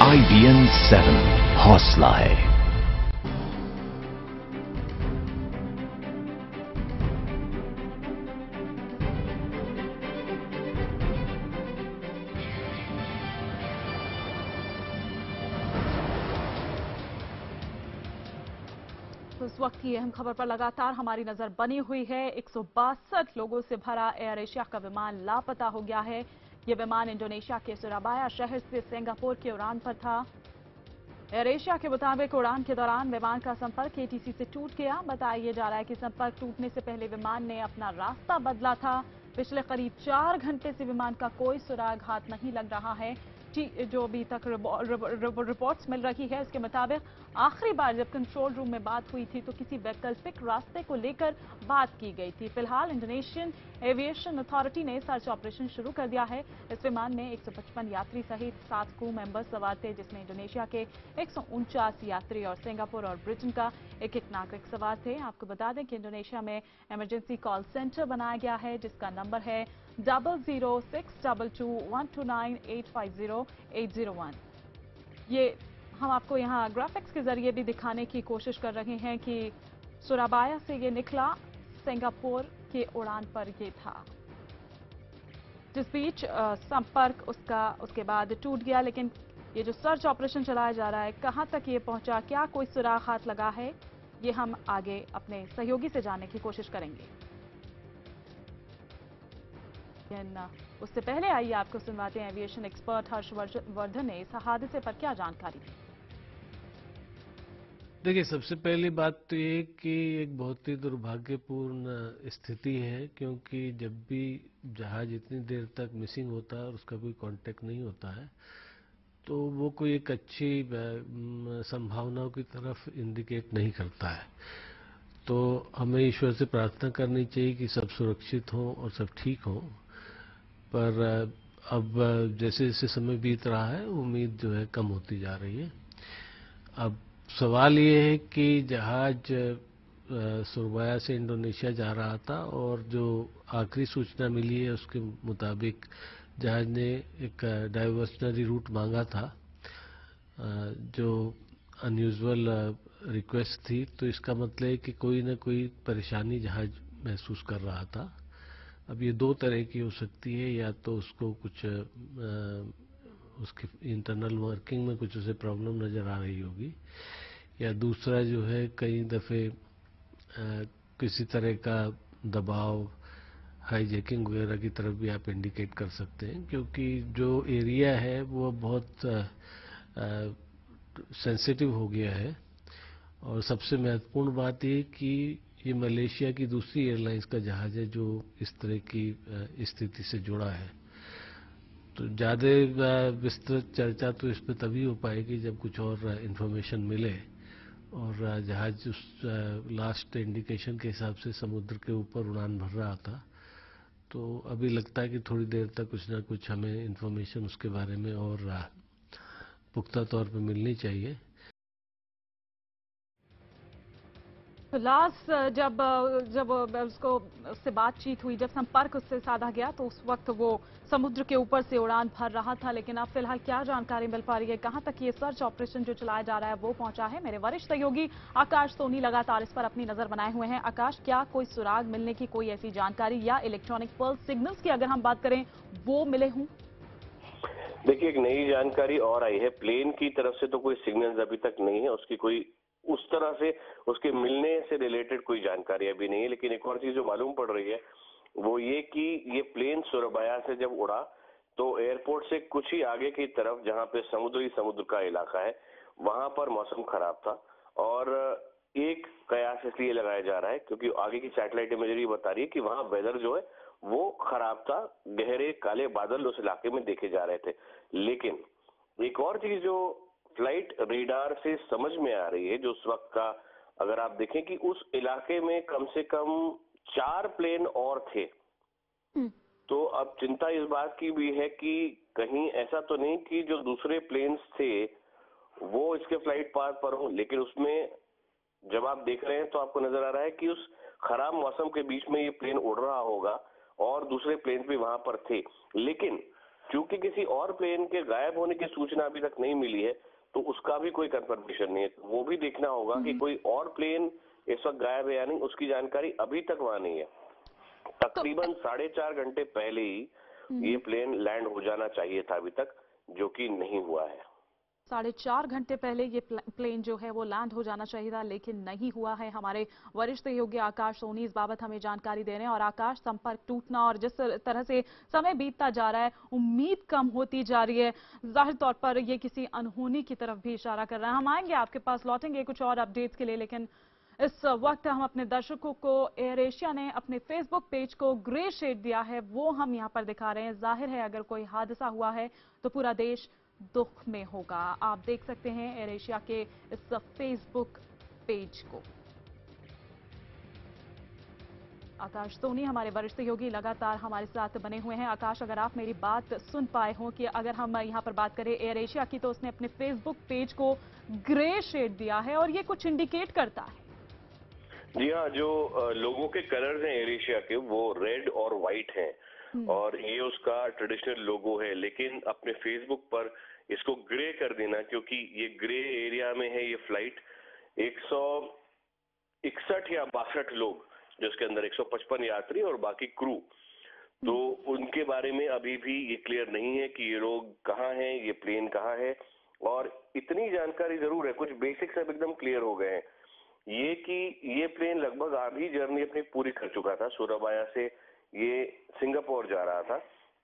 IBN 7 हौसला है। तो इस वक्त की अहम खबर पर लगातार हमारी नजर बनी हुई है। 162 लोगों से भरा एयर एशिया का विमान लापता हो गया है। यह विमान इंडोनेशिया के सुराबाया शहर से सिंगापुर की उड़ान पर था। एयर एशिया के मुताबिक उड़ान के दौरान विमान का संपर्क एटीसी से टूट गया। बताया जा रहा है कि संपर्क टूटने से पहले विमान ने अपना रास्ता बदला था। पिछले करीब 4 घंटे से विमान का कोई सुराग हाथ नहीं लग रहा है। जो अभी तक रिपोर्ट्स मिल रही है, इसके मुताबिक आखिरी बार जब कंट्रोल रूम में बात हुई थी तो किसी वैकल्पिक रास्ते को लेकर बात की गई थी। फिलहाल इंडोनेशियन एविएशन अथॉरिटी ने सर्च ऑपरेशन शुरू कर दिया है। इस विमान में 155 यात्री सहित 7 क्रू मेंबर्स सवार थे, जिसमें इंडोनेशिया के 149 यात्री और सिंगापुर और ब्रिटेन का एक नागरिक सवार थे। आपको बता दें कि इंडोनेशिया में इमरजेंसी कॉल सेंटर बनाया गया है, जिसका नंबर है 00622129850801। ये हम आपको यहाँ ग्राफिक्स के जरिए भी दिखाने की कोशिश कर रहे हैं कि सुराबाया से ये निकला, सिंगापुर के उड़ान पर ये था, जिस बीच संपर्क उसके बाद टूट गया। लेकिन ये जो सर्च ऑपरेशन चलाया जा रहा है, कहां तक ये पहुंचा, क्या कोई सुराग हाथ लगा है, ये हम आगे अपने सहयोगी से जानने की कोशिश करेंगे। उससे पहले आइए आपको सुनवाते हैं एविएशन एक्सपर्ट हर्षवर्धन ने इस हादसे पर क्या जानकारी दी। देखिए, सबसे पहली बात तो ये कि एक बहुत ही दुर्भाग्यपूर्ण स्थिति है, क्योंकि जब भी जहाज इतनी देर तक मिसिंग होता है और उसका कोई कांटेक्ट नहीं होता है, तो वो कोई एक अच्छी संभावनाओं की तरफ इंडिकेट नहीं करता है। तो हमें ईश्वर से प्रार्थना करनी चाहिए कि सब सुरक्षित हों और सब ठीक हों। पर अब जैसे जैसे समय बीत रहा है, उम्मीद जो है कम होती जा रही है। अब सवाल ये है कि जहाज सुरबाया से इंडोनेशिया जा रहा था और जो आखिरी सूचना मिली है उसके मुताबिक जहाज ने एक डाइवर्सनरी रूट मांगा था, जो अनयूजुअल रिक्वेस्ट थी। तो इसका मतलब है कि कोई ना कोई परेशानी जहाज महसूस कर रहा था। अब ये दो तरह की हो सकती है, या तो उसको कुछ उसकी इंटरनल वर्किंग में कुछ उसे प्रॉब्लम नज़र आ रही होगी, या दूसरा जो है कई दफ़े किसी तरह का दबाव, हाईजैकिंग वगैरह की तरफ भी आप इंडिकेट कर सकते हैं, क्योंकि जो एरिया है वो बहुत सेंसिटिव हो गया है। और सबसे महत्वपूर्ण बात ये कि ये मलेशिया की दूसरी एयरलाइंस का जहाज है जो इस तरह की स्थिति से जुड़ा है। तो ज़्यादा विस्तृत चर्चा तो इस पर तभी हो पाएगी जब कुछ और इन्फॉर्मेशन मिले, और जहाज उस लास्ट इंडिकेशन के हिसाब से समुद्र के ऊपर उड़ान भर रहा था। तो अभी लगता है कि थोड़ी देर तक कुछ ना कुछ हमें इन्फॉर्मेशन उसके बारे में और पुख्ता तौर पर मिलनी चाहिए। तो लास्ट जब उससे बातचीत हुई, जब संपर्क उससे साधा गया, तो उस वक्त वो समुद्र के ऊपर से उड़ान भर रहा था। लेकिन अब फिलहाल क्या जानकारी मिल पा रही है, कहां तक ये सर्च ऑपरेशन जो चलाया जा रहा है वो पहुंचा है? मेरे वरिष्ठ सहयोगी आकाश सोनी लगातार इस पर अपनी नजर बनाए हुए हैं। आकाश, क्या कोई सुराग मिलने की कोई ऐसी जानकारी, या इलेक्ट्रॉनिक पल्स सिग्नल्स की अगर हम बात करें वो मिले हों? देखिए, एक नई जानकारी और आई है। प्लेन की तरफ से तो कोई सिग्नल्स अभी तक नहीं है, उसकी कोई उस तरह से उसके मिलने से रिलेटेड कोई जानकारी अभी नहीं है। लेकिन एक और चीज जो मालूम पड़ रही है वो ये कि ये प्लेन सुरबाया से जब उड़ा तो एयरपोर्ट से कुछ ही आगे की तरफ, जहां पे समुद्र का इलाका है, वहां पर मौसम खराब था। और एक कयास इसलिए लगाया जा रहा है क्योंकि आगे की सैटेलाइट इमेजरी बता रही है कि वहां वेदर जो है वो खराब था, गहरे काले बादल उस इलाके में देखे जा रहे थे। लेकिन एक और चीज जो फ्लाइट रेडार से समझ में आ रही है, जो उस वक्त का अगर आप देखें कि उस इलाके में कम से कम 4 प्लेन और थे। तो अब चिंता इस बात की भी है कि कहीं ऐसा तो नहीं कि जो दूसरे प्लेन्स थे वो इसके फ्लाइट पाथ पर हो। लेकिन उसमें जब आप देख रहे हैं तो आपको नजर आ रहा है कि उस खराब मौसम के बीच में ये प्लेन उड़ रहा होगा और दूसरे प्लेन भी वहां पर थे। लेकिन क्योंकि किसी और प्लेन के गायब होने की सूचना अभी तक नहीं मिली है, तो उसका भी कोई कंफर्मेशन नहीं है। वो भी देखना होगा कि कोई और प्लेन इस वक्त गायब है या नहीं, उसकी जानकारी अभी तक वहां नहीं है। तकरीबन 4.5 घंटे पहले ही ये प्लेन लैंड हो जाना चाहिए था अभी तक, जो कि नहीं हुआ है। 4.5 घंटे पहले ये प्लेन जो है वो लैंड हो जाना चाहिए था, लेकिन नहीं हुआ है। हमारे वरिष्ठ सहयोगी आकाश सोनी इस बाबत हमें जानकारी दे रहे हैं। और आकाश, संपर्क टूटना और जिस तरह से समय बीतता जा रहा है, उम्मीद कम होती जा रही है, जाहिर तौर पर ये किसी अनहोनी की तरफ भी इशारा कर रहा है। हम आएंगे आपके पास, लौटेंगे कुछ और अपडेट्स के लिए, लेकिन इस वक्त हम अपने दर्शकों को एयर एशिया ने अपने फेसबुक पेज को ग्रे शेड दिया है, वो हम यहां पर दिखा रहे हैं। जाहिर है अगर कोई हादसा हुआ है तो पूरा देश दुख में होगा। आप देख सकते हैं एयर एशिया के इस फेसबुक पेज को। आकाश सोनी हमारे वरिष्ठ सहयोगी लगातार हमारे साथ बने हुए हैं। आकाश, अगर आप मेरी बात सुन पाए हो कि अगर हम यहां पर बात करें एयर एशिया की, तो उसने अपने फेसबुक पेज को ग्रे शेड दिया है और ये कुछ इंडिकेट करता है। जी हाँ, जो लोगों के कलर्स हैं एयर एशिया के, वो रेड और व्हाइट हैं और ये उसका ट्रेडिशनल लोगो है। लेकिन अपने फेसबुक पर इसको ग्रे कर देना, क्योंकि ये ग्रे एरिया में है ये फ्लाइट, 161 या 62 लोग, जिसके अंदर 155 यात्री और बाकी क्रू, तो उनके बारे में अभी भी ये क्लियर नहीं है कि ये लोग कहाँ हैं, ये प्लेन कहाँ है। और इतनी जानकारी जरूर है, कुछ बेसिक्स अब एकदम क्लियर हो गए हैं, ये कि ये प्लेन लगभग आधी जर्नी अपनी पूरी कर चुका था। सूराबाया से ये सिंगापुर जा रहा था,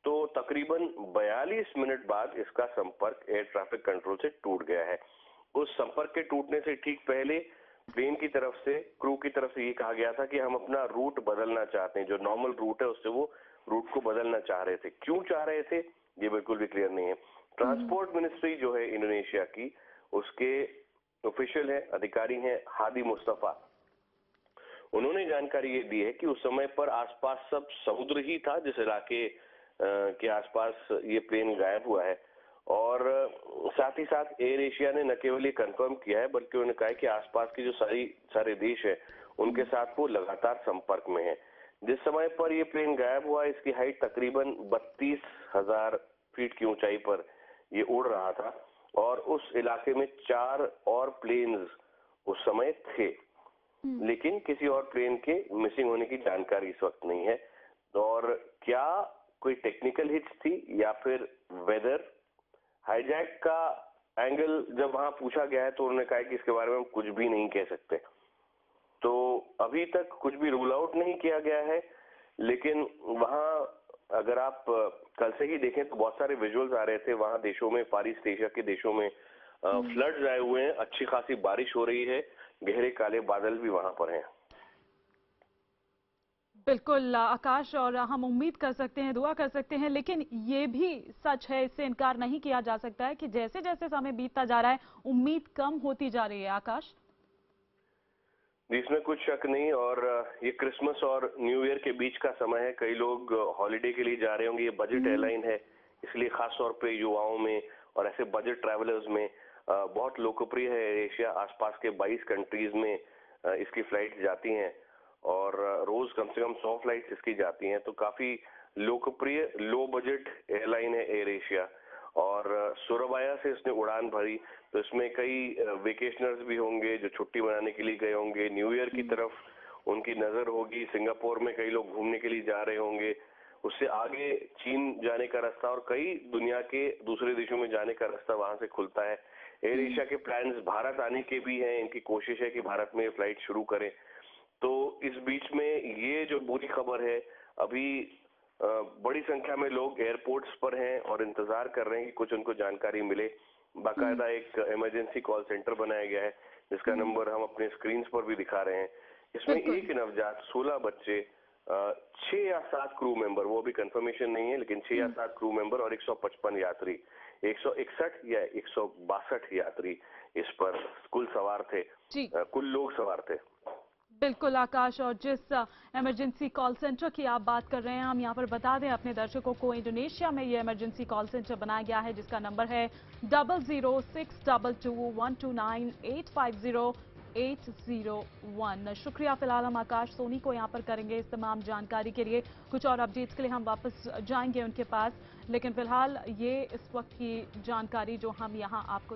तो तकरीबन 42 मिनट बाद इसका संपर्क एयर ट्रैफिक कंट्रोल से टूट गया है। उस संपर्क के टूटने से ठीक पहले प्लेन की तरफ से, क्रू की तरफ से ये कहा गया था कि हम अपना रूट बदलना चाहते हैं, जो नॉर्मल रूट है उससे वो रूट को बदलना चाह रहे थे। क्यों चाह रहे थे ये बिल्कुल भी क्लियर नहीं है। ट्रांसपोर्ट मिनिस्ट्री जो है इंडोनेशिया की, उसके ऑफिशियल है, अधिकारी हैं हादी मुस्तफा, उन्होंने जानकारी ये दी है कि उस समय पर आसपास सब समुद्र ही था जिस इलाके के आसपास ये प्लेन गायब हुआ है। और साथ ही साथ एयर एशिया ने न केवल ये कंफर्म किया है, बल्कि उन्होंने कहा है कि आसपास की जो सारे देश है उनके साथ वो लगातार संपर्क में है। जिस समय पर ये प्लेन गायब हुआ, इसकी हाइट तकरीबन 32,000 फीट की ऊंचाई पर ये उड़ रहा था और उस इलाके में 4 और प्लेन्स उस समय थे, लेकिन किसी और प्लेन के मिसिंग होने की जानकारी इस वक्त नहीं है। और क्या कोई टेक्निकल हिट्स थी या फिर वेदर हाईजैक का एंगल, जब वहां पूछा गया है तो उन्होंने कहा कि इसके बारे में हम कुछ भी नहीं कह सकते। तो अभी तक कुछ भी रूल आउट नहीं किया गया है, लेकिन वहां अगर आप कल से ही देखें तो बहुत सारे विजुअल्स आ रहे थे। वहां देशों में, फार ईस्ट एशिया के देशों में फ्लड्स आए हुए हैं, अच्छी खासी बारिश हो रही है, गहरे काले बादल भी वहां पर हैं। बिल्कुल आकाश, और हम उम्मीद कर सकते हैं, दुआ कर सकते हैं, लेकिन ये भी सच है, इससे इनकार नहीं किया जा सकता है कि जैसे जैसे समय बीतता जा रहा है उम्मीद कम होती जा रही है। आकाश, इसमें कुछ शक नहीं। और ये क्रिसमस और न्यू ईयर के बीच का समय है, कई लोग हॉलिडे के लिए जा रहे होंगे। ये बजट एयरलाइन है, इसलिए खास तौर पे युवाओं में और ऐसे बजट ट्रैवलर्स में बहुत लोकप्रिय है एयर एशिया। आसपास के 22 कंट्रीज में इसकी फ्लाइट जाती हैं और रोज कम से कम 100 फ्लाइट्स इसकी जाती हैं, तो काफी लोकप्रिय लो बजट एयरलाइन है एयर एशिया। और सूराबाया से इसने उड़ान भरी, तो इसमें कई वेकेशनर्स भी होंगे जो छुट्टी मनाने के लिए गए होंगे। न्यू ईयर की तरफ उनकी नजर होगी, सिंगापुर में कई लोग घूमने के लिए जा रहे होंगे, उससे आगे चीन जाने का रास्ता और कई दुनिया के दूसरे देशों में जाने का रास्ता वहां से खुलता है। एयर एशिया के प्लान्स भारत आने के भी हैं, इनकी कोशिश है कि भारत में फ्लाइट शुरू करें। तो इस बीच में ये जो बुरी खबर है, अभी बड़ी संख्या में लोग एयरपोर्ट्स पर हैं और इंतजार कर रहे हैं कि कुछ उनको जानकारी मिले। बाकायदा एक इमरजेंसी कॉल सेंटर बनाया गया है, जिसका नंबर हम अपने स्क्रीन पर भी दिखा रहे हैं। इसमें एक नवजात, 16 बच्चे, 6 या 7 क्रू मेंबर, वो भी कंफर्मेशन नहीं है, लेकिन 6 या 7 क्रू मेंबर और 155 यात्री, 161 या 162 यात्री इस पर कुल सवार थे, कुल लोग सवार थे। बिल्कुल आकाश, और जिस इमरजेंसी कॉल सेंटर की आप बात कर रहे हैं, हम यहां पर बता दें अपने दर्शकों को, इंडोनेशिया में ये इमरजेंसी कॉल सेंटर बनाया गया है, जिसका नंबर है 00622129850850। 801। शुक्रिया। फिलहाल हम आकाश सोनी को यहां पर करेंगे इस तमाम जानकारी के लिए। कुछ और अपडेट्स के लिए हम वापस जाएंगे उनके पास, लेकिन फिलहाल ये इस वक्त की जानकारी जो हम यहां आपको